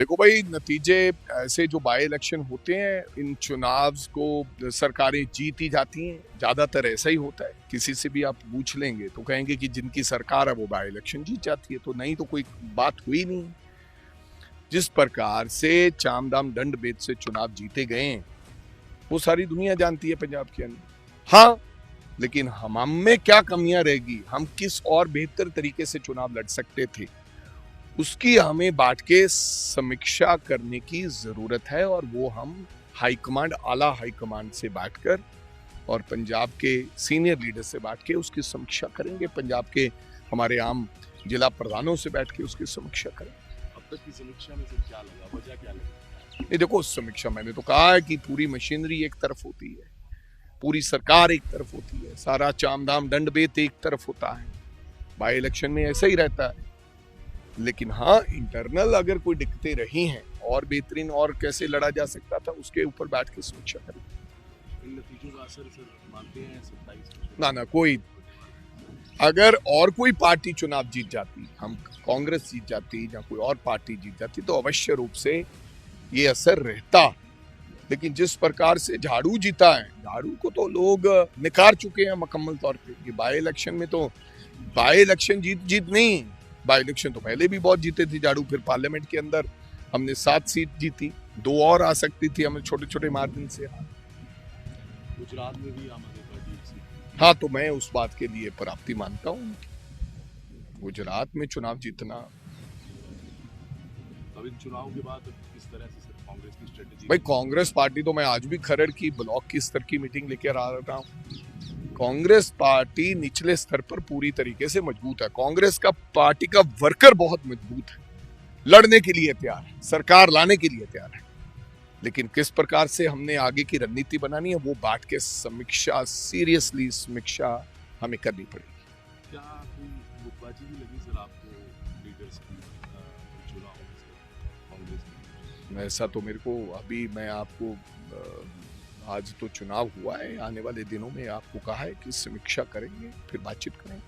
देखो भाई, नतीजे ऐसे जो बाई इलेक्शन होते हैं, इन चुनाव को सरकारें जीती जाती हैं। ज्यादातर ऐसा ही होता है। किसी से भी आप पूछ लेंगे तो कहेंगे कि जिनकी सरकार है वो बाई इलेक्शन जीत जाती है। तो नहीं तो कोई बात हुई नहीं। जिस प्रकार से चामदाम दंड भेद से चुनाव जीते गए हैं वो सारी दुनिया जानती है पंजाब के अंदर। हाँ, लेकिन हम में क्या कमियां रहेगी, हम किस और बेहतर तरीके से चुनाव लड़ सकते थे, उसकी हमें बांट के समीक्षा करने की जरूरत है। और वो हम हाईकमांड, आला हाईकमांड से बैठकर और पंजाब के सीनियर लीडर से बैठ के उसकी समीक्षा करेंगे। पंजाब के हमारे आम जिला प्रधानों से बैठ के उसकी समीक्षा करेंगे। अब तक की समीक्षा में से क्या लगा, वजह क्या लगी? ये देखो, समीक्षा मैंने तो कहा है कि पूरी मशीनरी एक तरफ होती है, पूरी सरकार एक तरफ होती है, सारा चामधाम दंड भेद एक तरफ होता है। बाई इलेक्शन में ऐसा ही रहता है। लेकिन हाँ, इंटरनल अगर कोई दिक्कतें रही हैं और बेहतरीन और कैसे लड़ा जा सकता था, उसके ऊपर बैठ के समीक्षा करें। इन नतीजों का असर सर मानते हैं 27 ना कोई, अगर और कोई पार्टी चुनाव जीत जाती, हम कांग्रेस जीत जाती या कोई और पार्टी जीत जाती, तो अवश्य रूप से ये असर रहता। लेकिन जिस प्रकार से झाड़ू जीता है, झाड़ू को तो लोग निकार चुके हैं मुकम्मल तौर पे। ये बाई इलेक्शन में तो बाई इलेक्शन जीत नहीं, बाई इलेक्शन तो पहले भी बहुत जीते थे झाड़ू। फिर पार्लियामेंट के अंदर हमने 7 सीट जीती, 2 और आ सकती थी, हमें छोटे छोटे मार्जिन से। गुजरात में भी आम आदमी पार्टी। हाँ, तो मैं उस बात के लिए प्राप्ति मानता हूँ। गुजरात में चुनाव जीतना, अब इन चुनाव के बाद किस तरह से सर कांग्रेस की स्ट्रेटेजी? भाई कांग्रेस पार्टी तो मैं आज भी खरड़ की ब्लॉक की स्तर की मीटिंग लेकर आ रहा हूँ। कांग्रेस पार्टी निचले स्तर पर पूरी तरीके से मजबूत है। कांग्रेस का पार्टी का वर्कर बहुत मजबूत है, लड़ने के लिए तैयार है, सरकार लाने के लिए तैयार है। लेकिन किस प्रकार से हमने आगे की रणनीति बनानी है, वो बांट के समीक्षा, सीरियसली समीक्षा हमें करनी पड़ेगी। क्या कोई गुटबाजी भी लगी सर आपको लीडर्स की चुनाव कांग्रेस की? ऐसा तो मेरे को अभी, मैं आपको आज तो चुनाव हुआ है, आने वाले दिनों में आपको कहा है कि समीक्षा करेंगे, फिर बातचीत करेंगे।